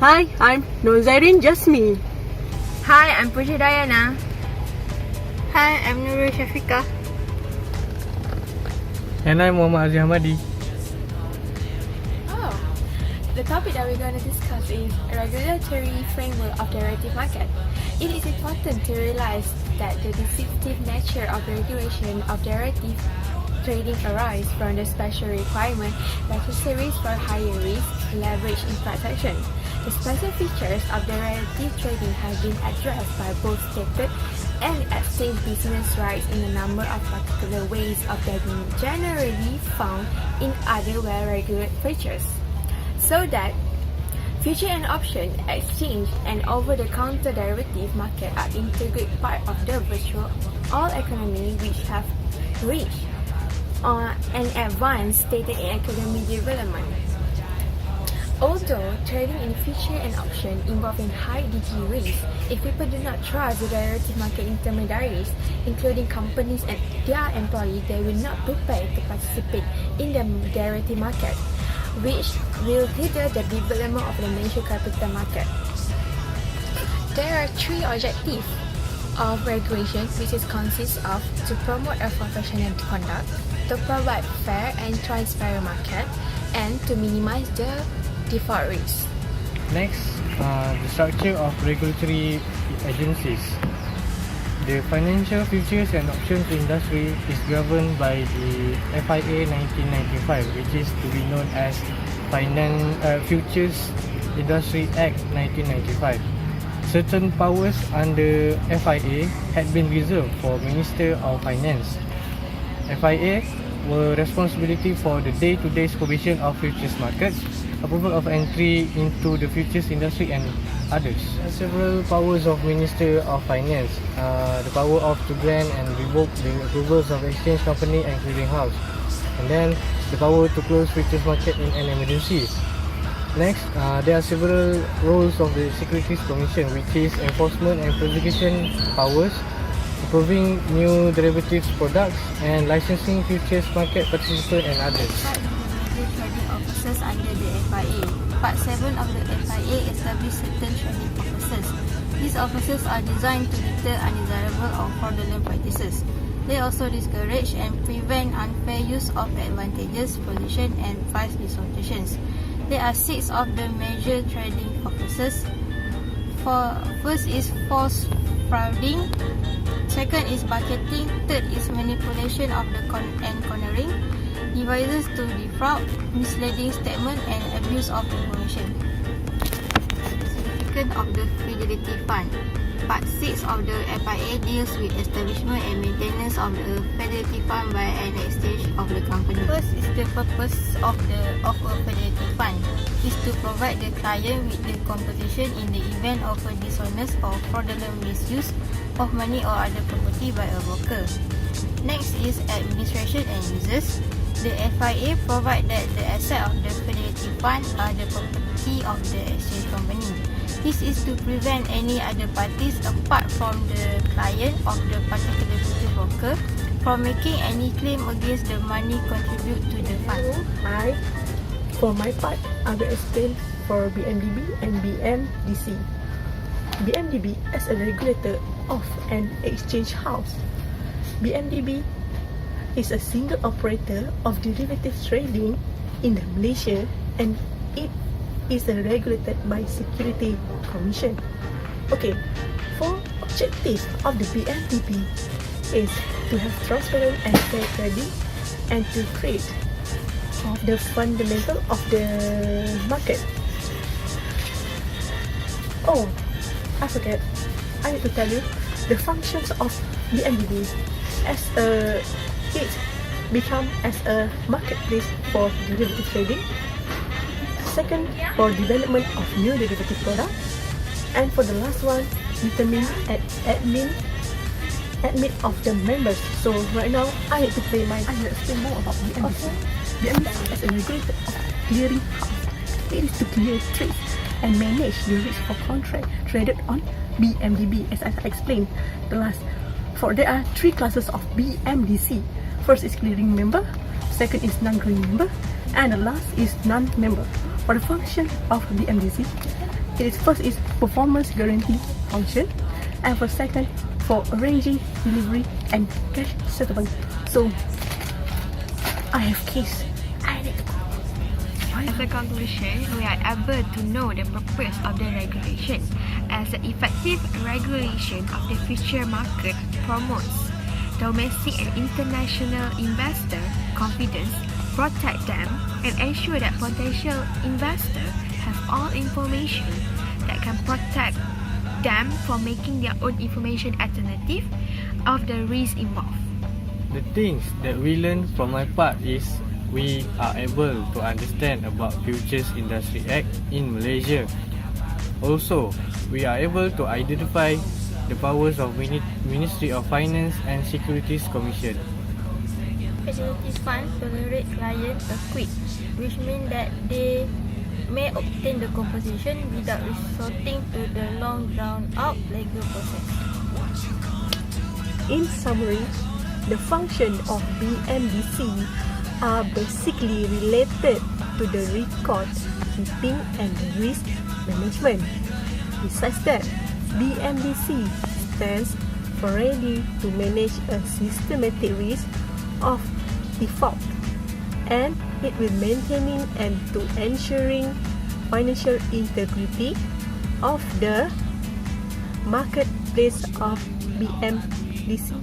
Hi, I'm Zaireen Jasmi. Hi, I'm Putri Dayana. Hi, I'm Nurul Syafiqah. And I'm Azim Hamadi. The topic that we're going to discuss is regulatory framework of derivative market. It is important to realize that the distinctive nature of the regulation of derivative trading arises from the special requirement necessary for higher risk leverage in transaction. The special features of derivative trading have been addressed by both stated and extinct business rights in a number of particular ways of that being generally found in other well-regulated features. So that future and option exchange and over-the-counter derivative market are integral part of the virtual all economy which have reached an advanced state in economic development. Although trading in future and option involving high degree risk, if people do not trust the derivative market intermediaries, including companies and their employees, they will not prepare to participate in the derivative market, which will hinder the development of the major capital market. There are three objectives of regulation, which consists of to promote a professional conduct, to provide fair and transparent market, and to minimize the default risk. Next, the structure of regulatory agencies. The financial futures and options industry is governed by the FIA 1995, which is to be known as Futures Industry Act 1995. Certain powers under FIA had been reserved for Minister of Finance. FIA were responsibility for the day-to-day supervision of futures markets, approval of entry into the futures industry and others. Several powers of Minister of Finance, the power of to grant and revoke the approvals of exchange company and clearing house, and then the power to close futures market in an emergency. Next, there are several roles of the Securities Commission, which is enforcement and prosecution powers, approving new derivatives products, and licensing futures market participants and others. Trading officers under the FIA. Part 7 of the FIA establishes certain trading officers. These officers are designed to deter undesirable or fraudulent practices. They also discourage and prevent unfair use of advantageous position and price distortions. There are 6 of the major trading officers. First is false frauding. Second is bucketing. Third is manipulation of the and cornering, devices to defraud, misleading statement, and abuse of information. Significance of the Fidelity Fund. Part 6 of the FIA deals with establishment and maintenance of the Fidelity Fund by an exchange of the company. First is the purpose of a Fidelity Fund is to provide the client with the compensation in the event of a dishonest or fraudulent misuse of money or other property by a broker. Next is administration and uses. The FIA provide that the asset of the Fidelity Fund are the property of the exchange company. This is to prevent any other parties apart from the client of the particular future broker from making any claim against the money contributed to the fund. For my part, I will explain for BMDB and BMDC. BMDB as a regulator of an exchange house. BMDB is a single operator of derivatives trading in Malaysia, and it is regulated by Security Commission. Okay, for objectives of the BMDB is to have transparent and fair trading and to create the fundamental of the market. Oh, I forget. I need to tell you the functions of BMDB as it become as a marketplace for derivative trading. Second, for development of new derivative products, and for the last one, determine admin of the members. So right now, I need to play I will explain more about BMDC. BMDC as a regulator of clearing house. It is to clear trades and manage the risk for contract traded on BMDB. As I explained, there are 3 classes of BMDC. First is clearing member, second is non-clearing member, and the last is non-member. For the function of BMDC, first is performance guarantee function, and for second, for arranging delivery and cash settlement. So, I have case. I need to go. As a conclusion, we are able to know the purpose of the regulation, as the effective regulation of the future market promotes domestic and international investor confidence, protect them, and ensure that potential investors have all information that can protect them from making their own information alternative of the risk involved. The things that we learn from my part is we are able to understand about Futures Industry Act in Malaysia. Also, we are able to identify the powers of Ministry of Finance and Securities Commission. Facility fund tolerate client a quick, which means that they may obtain the compensation without resorting to the long drawn out legal process. In summary, the function of BMDC are basically related to the record keeping and risk management. Besides that, BMDC stands for ready to manage a systematic risk of default, and it will maintaining and to ensuring financial integrity of the marketplace of BMDC.